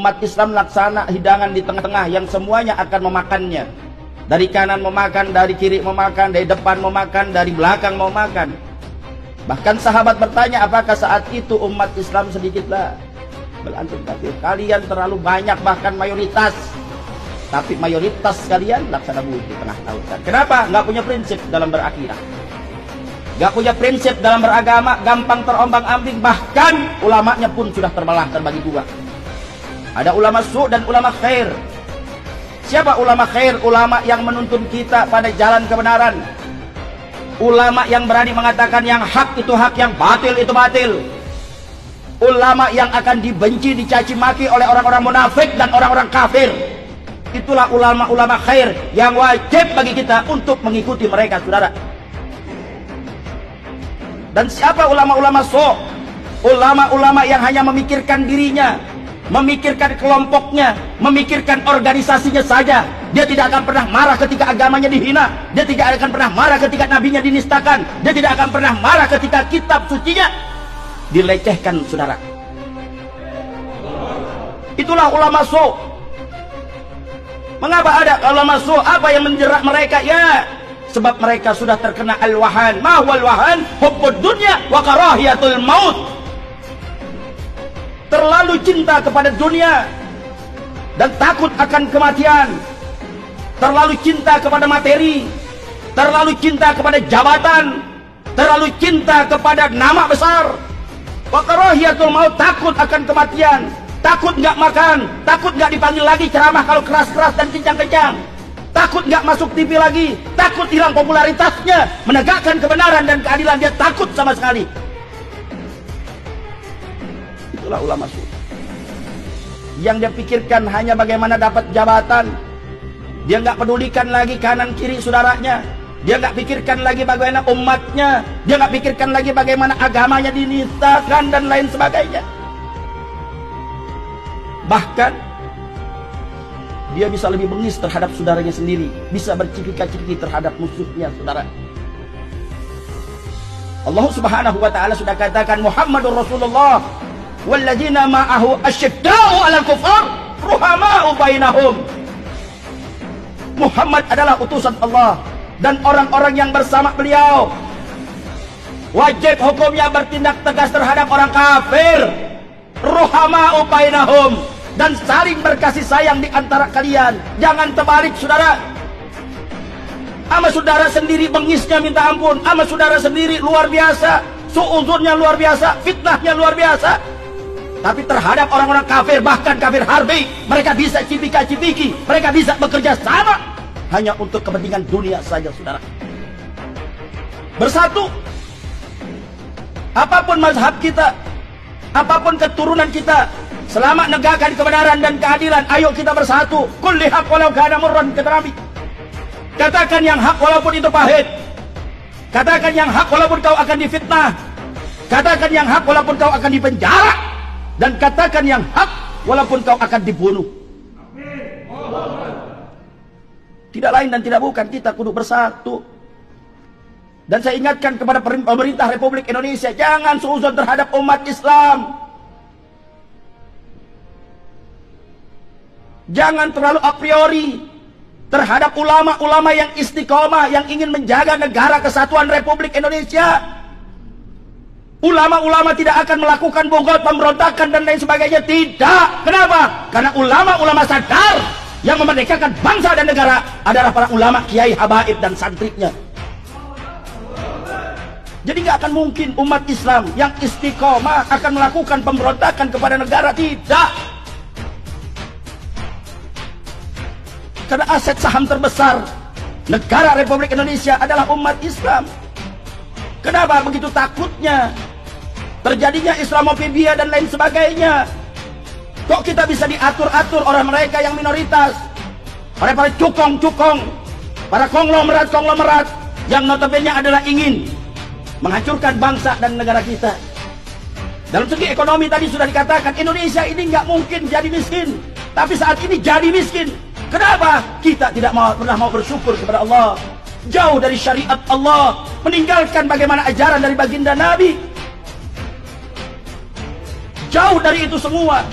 Umat Islam laksana hidangan di tengah-tengah yang semuanya akan memakannya. Dari kanan memakan, dari kiri memakan, dari depan memakan, dari belakang memakan. Bahkan sahabat bertanya, apakah saat itu umat Islam sedikitlah? Belantum kafir, kalian terlalu banyak, bahkan mayoritas. Tapi mayoritas kalian laksana wudhu tengah lautan. Kenapa? Nggak punya prinsip dalam berakhirat, nggak punya prinsip dalam beragama, gampang terombang-ambing. Bahkan ulamanya pun sudah terbelah, terbagi dua. Ada ulama su' dan ulama khair. Siapa ulama khair? Ulama yang menuntun kita pada jalan kebenaran. Ulama yang berani mengatakan yang hak itu hak, yang batil itu batil. Ulama yang akan dibenci, dicaci maki oleh orang-orang munafik dan orang-orang kafir. Itulah ulama-ulama khair yang wajib bagi kita untuk mengikuti mereka, saudara. Dan siapa ulama-ulama su'? Ulama-ulama yang hanya memikirkan dirinya, memikirkan kelompoknya, memikirkan organisasinya saja. Dia tidak akan pernah marah ketika agamanya dihina. Dia tidak akan pernah marah ketika nabinya dinistakan. Dia tidak akan pernah marah ketika kitab sucinya dilecehkan, saudara. Itulah ulama su'. Mengapa ada ulama su'? Apa yang menjerat mereka? Ya, sebab mereka sudah terkena al-wahan. Ma huwal wahan? Hubbud dunya wa karahiyatul maut. Terlalu cinta kepada dunia dan takut akan kematian. Terlalu cinta kepada materi, terlalu cinta kepada jabatan, terlalu cinta kepada nama besar. Wa karahiyatul maut, takut akan kematian, takut nggak makan, takut nggak dipanggil lagi ceramah kalau keras-keras dan kencang-kencang, takut nggak masuk TV lagi, takut hilang popularitasnya, menegakkan kebenaran dan keadilan dia takut sama sekali. Itulah ulama su'. Yang dia pikirkan hanya bagaimana dapat jabatan. Dia nggak pedulikan lagi kanan kiri saudaranya. Dia nggak pikirkan lagi bagaimana umatnya. Dia nggak pikirkan lagi bagaimana agamanya dinistakan dan lain sebagainya. Bahkan dia bisa lebih bengis terhadap saudaranya sendiri, bisa bercipika-cipiki terhadap musuhnya, saudara. Allah Subhanahu wa taala sudah katakan Muhammadur Rasulullah walladzina ma'ahu asyidda'u 'alal kufar ruhama'u bainahum. Muhammad adalah utusan Allah dan orang-orang yang bersama beliau wajib hukumnya bertindak tegas terhadap orang kafir. Ruhama'u bainahum, dan saling berkasih sayang di antara kalian. Jangan terbalik, saudara. Ama saudara sendiri bengisnya minta ampun, ama saudara sendiri luar biasa, su'uzurnya luar biasa, fitnahnya luar biasa. Tapi terhadap orang-orang kafir, bahkan kafir harbi, mereka bisa cipika-cipiki, mereka bisa bekerja sama hanya untuk kepentingan dunia saja, saudara. Bersatu. Apapun mazhab kita, apapun keturunan kita, selama negakkan kebenaran dan keadilan, ayo kita bersatu. Kulli haq walau kana murran, kata Nabi. Katakan yang hak walaupun itu pahit. Katakan yang hak walaupun kau akan difitnah. Katakan yang hak walaupun kau akan dipenjara. Dan katakan yang hak walaupun kau akan dibunuh. Tidak lain dan tidak bukan, kita kudu bersatu. Dan saya ingatkan kepada pemerintah Republik Indonesia, jangan suuzon terhadap umat Islam. Jangan terlalu a priori terhadap ulama-ulama yang istiqomah, yang ingin menjaga negara kesatuan Republik Indonesia. Ulama-ulama tidak akan melakukan bogot, pemberontakan dan lain sebagainya. Tidak. Kenapa? Karena ulama-ulama sadar yang memerdekakan bangsa dan negara adalah para ulama, kiai, habaib dan santrinya. Jadi nggak akan mungkin umat Islam yang istiqomah akan melakukan pemberontakan kepada negara. Tidak. Karena aset saham terbesar negara Republik Indonesia adalah umat Islam. Kenapa begitu takutnya terjadinya Islamofobia dan lain sebagainya? Kok kita bisa diatur-atur orang mereka yang minoritas, para cukong-cukong, para konglomerat-konglomerat yang notabene adalah ingin menghancurkan bangsa dan negara kita. Dalam segi ekonomi tadi sudah dikatakan Indonesia ini nggak mungkin jadi miskin, tapi saat ini jadi miskin. Kenapa? Kita tidak pernah mau bersyukur kepada Allah. Jauh dari syariat Allah, meninggalkan bagaimana ajaran dari baginda Nabi. Jauh dari itu semua,